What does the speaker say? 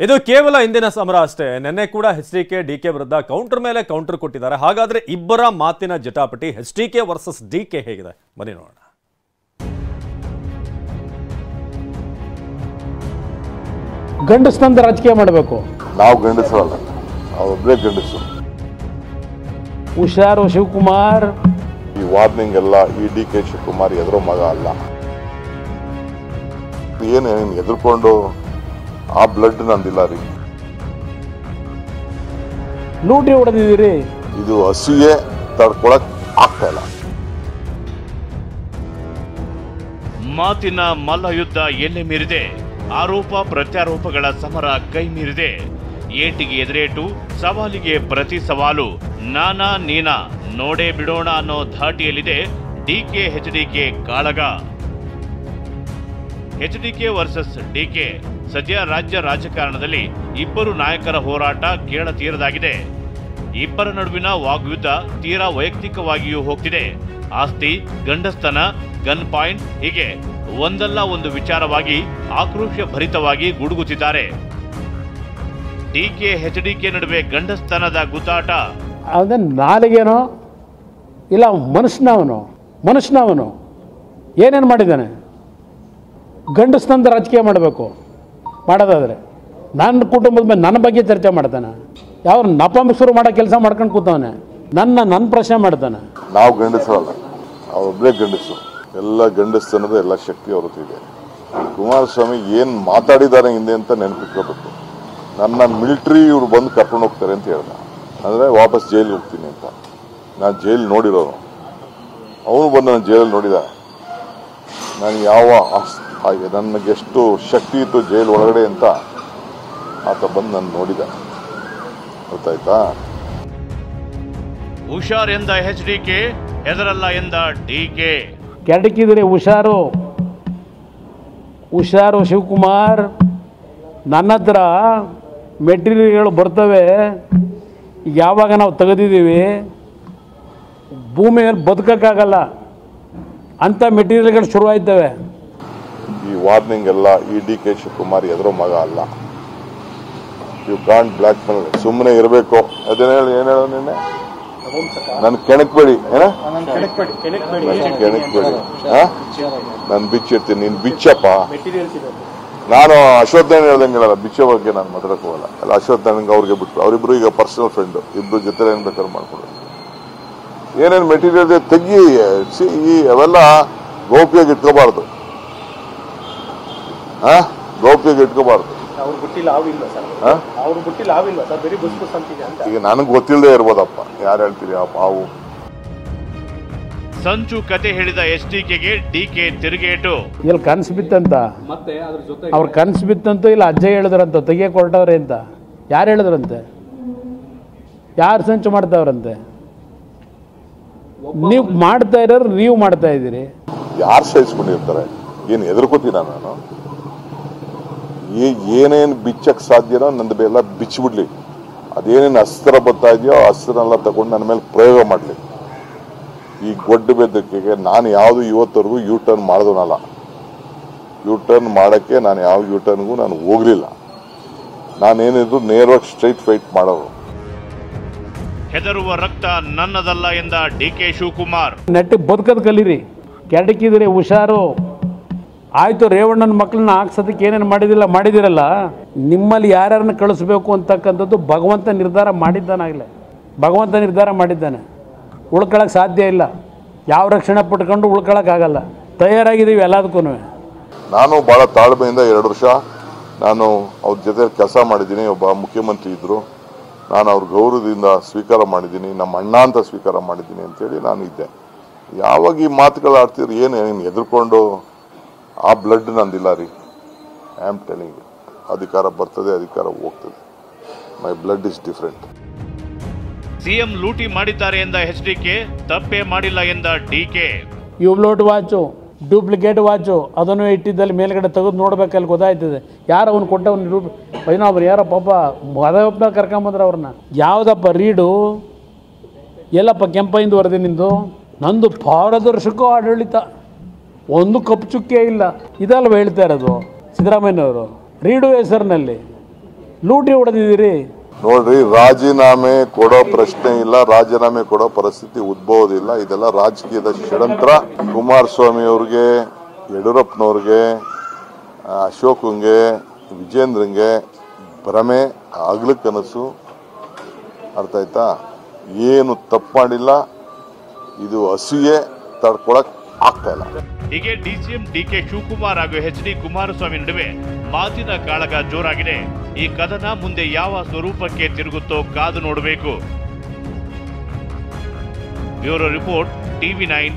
ಇದು ಕೇವಲ ಇಂದಿನ ಸಮರ ಅಷ್ಟೇ. ನಿನ್ನೆ ಕೂಡ ಎಚ್ಡಿಕೆ ಡಿಕೆ ವಿರುದ್ಧ ಕೌಂಟರ್ ಮೇಲೆ ಕೌಂಟರ್ ಕೊಟ್ಟಿದ್ದಾರೆ. ಹಾಗಾದ್ರೆ ಇಬ್ಬರ ಮಾತಿನ ಜಟಾಪಟಿ ಎಚ್ಡಿಕೆ ವರ್ಸಸ್ ಡಿಕೆ ಹೇಗಿದೆ ಬನ್ನಿ ನೋಡೋಣ. ಗಂಡಸ್ತನದ ರಾಜಕೀಯ ಮಾಡಬೇಕು. ನಾವು ಗಂಡಸರಲ್ಲ, ಒಬ್ಬರೇ ಗಂಡಸರು. ಹುಷಾರು ಶಿವಕುಮಾರ್. ಈ ವಾರ್ನಿಂಗ್ ಎಲ್ಲ ಈ ಡಿ.ಕೆ. ಶಿವಕುಮಾರ್ ಎದುರೋ ಮಗ ಅಲ್ಲ. ಏನು ಎದುರ್ಕೊಂಡು ಆ ಬ್ಲಡ್ ನಂದಿಲ್ಲ ರೀ. ಲೂಟಿ ಹೊಡೆದಿದ್ದೀರಿ. ಇದು ಹಸುವೆ ತಡ್ಕೊಳಕ್ ಆಗ್ತಾ ಇಲ್ಲ. ಮಾತಿನ ಮಲ್ಲಯುದ್ಧ ಎಲ್ಲೆ ಮೀರಿದೆ. ಆರೋಪ ಪ್ರತ್ಯಾರೋಪಗಳ ಸಮರ ಕೈ ಮೀರಿದೆ. ಏಟಿಗೆ ಎದುರೇಟು, ಸವಾಲಿಗೆ ಪ್ರತಿ ಸವಾಲು. ನಾನಾ ನೀನಾ ನೋಡೇ ಬಿಡೋಣ ಅನ್ನೋ ಧಾಟಿಯಲ್ಲಿದೆ ಡಿಕೆ ಎಚ್ಡಿಕೆ ಕಾಳಗ. ಎಚ್ಡಿಕೆ ವರ್ಸಸ್ ಡಿಕೆ. ಸದ್ಯ ರಾಜ್ಯ ರಾಜಕಾರಣದಲ್ಲಿ ಇಬ್ಬರು ನಾಯಕರ ಹೋರಾಟ ಕೇಳತೀರದಾಗಿದೆ. ಇಬ್ಬರ ನಡುವಿನ ವಾಗ್ಯುದ್ಧ ತೀರಾ ವೈಯಕ್ತಿಕವಾಗಿಯೂ ಹೋಗ್ತಿದೆ. ಆಸ್ತಿ, ಗಂಡಸ್ತನ, ಗನ್ ಪಾಯಿಂಟ್ ಹೀಗೆ ಒಂದಲ್ಲ ಒಂದು ವಿಚಾರವಾಗಿ ಆಕ್ರೋಶ ಭರಿತವಾಗಿ ಗುಡುಗುತ್ತಿದ್ದಾರೆ. ಡಿಕೆ ಎಚ್ಡಿಕೆ ನಡುವೆ ಗಂಡಸ್ತನದ ಗುದ್ದಾಟ. ಅದನ್ನ ನಾಲಿಗೆನೋ ಇಲ್ಲ ಮನುಷ್ಯನವನು ಏನೇನು ಮಾಡಿದ್ದಾನೆ? ಗಂಡಸ್ತನದ ರಾಜಕೀಯ ಮಾಡಬೇಕು. ಮಾಡೋದಾದರೆ ನನ್ನ ಕುಟುಂಬದ ಮೇಲೆ ನನ್ನ ಬಗ್ಗೆ ಚರ್ಚೆ ಮಾಡ್ತಾನೆ. ಯಾವ ನಪಂಸರು ಮಾಡೋ ಕೆಲಸ ಮಾಡ್ಕೊಂಡು ಕೂತವನೆ. ನನ್ನ ಪ್ರಶ್ನೆ ಮಾಡ್ತಾನೆ. ನಾವು ಗಂಡಸರಲ್ಲ, ಒಬ್ಬರೇ ಗಂಡಸರು. ಎಲ್ಲ ಗಂಡಸ್ತನದ ಎಲ್ಲ ಶಕ್ತಿ ಹೊರತಿದೆ. ಕುಮಾರಸ್ವಾಮಿ ಏನು ಮಾತಾಡಿದ್ದಾರೆ ಹಿಂದೆ ಅಂತ ನೆನಪಿಟ್ಕೋಬೇಕು. ನನ್ನ ಮಿಲಿಟ್ರಿ ಇವ್ರು ಬಂದು ಕರ್ಕೊಂಡು ಹೋಗ್ತಾರೆ ಅಂತ ಹೇಳ್ದ. ಅಂದರೆ ವಾಪಸ್ ಜೈಲಿಗೆ ಹೋಗ್ತೀನಿ ಅಂತ. ನಾನು ಜೈಲು ನೋಡಿರೋನು, ಅವನು ಬಂದು ನಾನು ಜೈಲಲ್ಲಿ ನೋಡಿದ. ನಾನು ನನಗೆಷ್ಟು ಶಕ್ತಿ ಇತ್ತು ಜೈಲು ಒಳಗಡೆ ಅಂತ ಆತ ಬಂದು ನಾನು ನೋಡಿದ. ಗೊತ್ತಾಯ್ತಾ? ಹುಷಾರ್ ಎಂದ ಎಚ್ಡಿಕೆ, ಹೆದರಲ್ಲ ಎಂದ ಡಿಕೆ. ಕೆಡಕಿದ್ರೆ ಹುಷಾರು ಶಿವಕುಮಾರ್. ನನ್ನ ಹತ್ರ ಮೆಟೀರಿಯಲ್ಗಳು ಬರ್ತವೆ. ಯಾವಾಗ ನಾವು ತೆಗೆದಿದ್ದೀವಿ ಭೂಮಿಯಲ್ಲಿ ಬದುಕೋಕ್ಕಾಗಲ್ಲ ಅಂಥ ಮೆಟೀರಿಯಲ್ಗಳು ಶುರುವಾಯ್ತವೆ. ಈ ವಾರ್ನಿಂಗ್ ಎಲ್ಲ ಈ ಡಿ.ಕೆ. ಶಿವಕುಮಾರ್ ಎದುರೋ ಮಗ ಅಲ್ಲ. ಯು ಕಾಂಟ್ ಬ್ಲ್ಯಾಕ್ ಮೇಲ್. ಸುಮ್ಮನೆ ಇರಬೇಕು. ಅದೇನು ಹೇಳೋ ನಿನ್ನೆ ನನ್ ಕೆಣಕ್ಬೇಡಿ. ಕೆಣಕ್ಬೇಡಿ. ನಾನು ಬಿಚ್ಚಿರ್ತೀನಿ, ನೀನು ಬಿಚ್ಚಪ್ಪ. ನಾನು ಅಶ್ವತ್ಥನಾರಾಯಣ ಹೇಳ್ದಂಗೆ ಹೇಳಲ್ಲ, ಬಿಚ್ಚೋ ಬಗ್ಗೆ ನಾನು ಮಾತಾಡಕ್ ಹೋಗಲ್ಲ. ಅಲ್ಲ, ಅಶ್ವತ್ಥನಾರಾಯಣಗೆ ಅವ್ರಿಗೆ ಬಿಟ್ಟು ಅವರಿಬ್ರು ಈಗ ಪರ್ಸನಲ್ ಫ್ರೆಂಡ್. ಇಬ್ರು ಜೊತೆ ಏನ್ ಬೇಕಾದ್ರೆ ಮಾಡ್ಕೊಡೋದು. ಏನೇನು ಮೆಟೀರಿಯಲ್ ತೆಗಿ. ಅವೆಲ್ಲ ಗೌಪ್ಯಗೆ ಇಟ್ಕೋಬಾರ್ದು. ಗೌಪ್ಯಗೆ ಇಟ್ಕೋಬಾರ್ದು. ಈಗ ನನಗೆ ಗೊತ್ತಿಲ್ಲದೆ ಇರ್ಬೋದಪ್ಪ, ಯಾರು ಹೇಳ್ತೀರಿ ಆ ಪಾವು. ಸಂಚು ಕತೆ ಹೇಳಿದ ಎಚ್ಡಿಕೆಗೆ ಡಿಕೆ ತಿರುಗೇಟು. ಇಲ್ಲಿ ಕನಸು ಬಿತ್ತಂತ, ಅವ್ರ ಕನಸು ಬಿತ್ತಂತೂ ಇಲ್ಲ ಅಜ್ಜ ಹೇಳಿದ್ರಂತ ತೆಗಿಯಕ್ಕೆ ಹೊರಟವ್ರೆ ಅಂತ. ಯಾರು ಹೇಳಿದ್ರಂತೆ? ಯಾರು ಸಂಚು ಮಾಡ್ತಾವ್ರಂತೆ? ನೀವು ಮಾಡ್ತಾ ಇರೋರು, ನೀವು ಮಾಡ್ತಾ ಇದ್ದೀರಿ. ಯಾರು ಸಹಿಸ್ಕೊಂಡಿರ್ತಾರೆ? ಏನು ಎದುರ್ಕೋತೀನ ನಾನು? ಏನೇನು ಬಿಚ್ಚಕ್ಕೆ ಸಾಧ್ಯನೋ ನಂದು ಎಲ್ಲ ಬಿಚ್ಚಿಬಿಡ್ಲಿ. ಅದೇನೇನು ಅಸ್ತ್ರ ಬರ್ತಾ ಇದೆಯೋ ಆ ಅಸ್ತ್ರನೆಲ್ಲ ತಗೊಂಡು ನನ್ನ ಮೇಲೆ ಪ್ರಯೋಗ ಮಾಡಲಿ. ಈ ಗೊಡ್ಡು ಬೆದರಿಕೆಗೆ ನಾನು ಯಾವುದು ಇವತ್ತವರೆಗೂ ಯೂ ಟರ್ನ್ ಮಾಡಿದವನಲ್ಲ. ಯೂ ಟರ್ನ್ ಮಾಡೋಕ್ಕೆ ನಾನು ಯಾವ ಯೂ ಟರ್ನ್ಗೂ ನಾನು ಹೋಗಲಿಲ್ಲ. ನಾನೇನಿದ್ರು ನೇರವಾಗಿ ಸ್ಟ್ರೈಟ್ ಫೈಟ್ ಮಾಡೋರು. ಹೆದರುವ ರಕ್ತ ನನ್ನದಲ್ಲ ಎಂದ ಡಿಕೆ ಶಿವಕುಮಾರ್. ನೆಟ್ಟಿಗೆ ಬದುಕೋದು ಕಲೀರಿ. ಕೆಡಕಿದ್ರೆ ಹುಷಾರು. ಆಯಿತು, ರೇವಣ್ಣನ ಮಕ್ಕಳನ್ನ ಹಾಕ್ಸೋದಕ್ಕೆ ಏನೇನು ಮಾಡಿದಿರಲ್ಲ, ನಿಮ್ಮಲ್ಲಿ ಯಾರ್ಯಾರನ್ನ ಕಳಿಸ್ಬೇಕು ಅಂತಕ್ಕಂಥದ್ದು ಭಗವಂತ ನಿರ್ಧಾರ ಮಾಡಿದ್ದಾನಾಗಲೇ. ಭಗವಂತ ನಿರ್ಧಾರ ಮಾಡಿದ್ದಾನೆ. ಉಳ್ಕೊಳ್ಳೋಕೆ ಸಾಧ್ಯ ಇಲ್ಲ. ಯಾವ ರಕ್ಷಣೆ ಪಟ್ಕೊಂಡು ಉಳ್ಕೊಳ್ಳೋಕ್ಕಾಗಲ್ಲ. ತಯಾರಾಗಿದ್ದೀವಿ ಎಲ್ಲದಕ್ಕೂ. ನಾನು ಭಾಳ ತಾಳ್ಮೆಯಿಂದ 2 ವರ್ಷ ನಾನು ಅವ್ರ ಜೊತೆ ಕೆಲಸ ಮಾಡಿದ್ದೀನಿ. ಒಬ್ಬ ಮುಖ್ಯಮಂತ್ರಿ ಇದ್ದರು. ನಾನು ಅವ್ರ ಗೌರವದಿಂದ ಸ್ವೀಕಾರ ಮಾಡಿದ್ದೀನಿ. ನಮ್ಮ ಅಣ್ಣ ಅಂತ ಸ್ವೀಕಾರ ಮಾಡಿದ್ದೀನಿ ಅಂತೇಳಿ ನಾನು ಇದ್ದೆ. ಯಾವಾಗ ಈ ಮಾತುಗಳು ಆಡ್ತಿದ್ರು, ಏನು ಎದುರ್ಕೊಂಡು ಆ ಬ್ಲಡ್ ನಂದಿಲ್ಲ ರೀ. I am telling you. ಅಧಿಕಾರ ಬರ್ತದೆ, ಅಧಿಕಾರ ಹೋಗ್ತದೆ. My blood is different. CM ಲೂಟಿ ಮಾಡಿದ್ದಾರೆ ಎಂದ ಎಚ್ಡಿಕೆ, ತಪ್ಪೇ ಮಾಡಿಲ್ಲ ಎಂದ DK. Hublot watch, duplicate watch ಅದನ್ನು ಇಟ್ಟಿದ್ದಲ್ಲಿ ಮೇಲ್ಗಡೆ ತೆಗೆದು ನೋಡ್ಬೇಕಲ್ಲಿ ಗೊತ್ತಾಯ್ತದೆ. ಯಾರು ಅವ್ನು ಕೊಟ್ಟವನು ಇನ್ನೊಬ್ರು ಯಾರೋ ಪಾಪ ಮದವಪ್ಪ ಕರ್ಕೊಂಬಂದ್ರೆ ಅವ್ರನ್ನ. ಯಾವುದಪ್ಪ ರೀಡು? ಎಲ್ಲಪ್ಪ ಕೆಂಪೈಂದು ವರದಿ ನಿಂದು? ನಂದು ಪಾರದರ್ಶಕ ಆಡಳಿತ, ಒಂದು ಕಪ್ಪು ಚುಕ್ಕೆ ಇಲ್ಲ. ಇದಲ್ವ ಹೇಳ್ತಾ ಇರೋದು ಸಿದ್ದರಾಮಯ್ಯನವರು. ರೀಡು ಹೆಸರಿನಲ್ಲಿ ಲೂಟಿ ಹೊಡೆದಿದ್ದೀರಿ. ನೋಡ್ರಿ, ರಾಜೀನಾಮೆ ಕೊಡೋ ಪ್ರಶ್ನೆ ಇಲ್ಲ, ರಾಜೀನಾಮೆ ಕೊಡೋ ಪರಿಸ್ಥಿತಿ ಉದ್ಭವದಿಲ್ಲ. ಇದೆಲ್ಲ ರಾಜಕೀಯದ ಷಡ್ಯಂತ್ರ. ಕುಮಾರಸ್ವಾಮಿ ಅವ್ರಿಗೆ, ಯಡಿಯೂರಪ್ಪನವ್ರಿಗೆ, ಅಶೋಕಂಗೆ, ವಿಜೇಂದ್ರಂಗೆ ಭ್ರಮೆ, ಆಗ್ಲಿ ಕನಸು. ಅರ್ಥ ಆಯ್ತಾ? ಏನು ತಪ್ಪು ಮಾಡಿಲ್ಲ. ಇದು ಅಸೂಯೆ, ತಡ್ಕೊಳಕ್ ಆಗ್ತಾ ಇಲ್ಲ. ಹೀಗೆ ಡಿಸಿಎಂ ಡಿಕೆ ಶಿವಕುಮಾರ್ ಹಾಗೂ ಎಚ್ ಡಿ ಕುಮಾರಸ್ವಾಮಿ ನಡುವೆ ಮಾತಿನ ಕಾಳಗ ಜೋರಾಗಿದೆ. ಈ ಕದನ ಮುಂದೆ ಯಾವ ಸ್ವರೂಪಕ್ಕೆ ತಿರುಗುತ್ತೋ ಕಾದು ನೋಡಬೇಕು. Bureau report, TV9.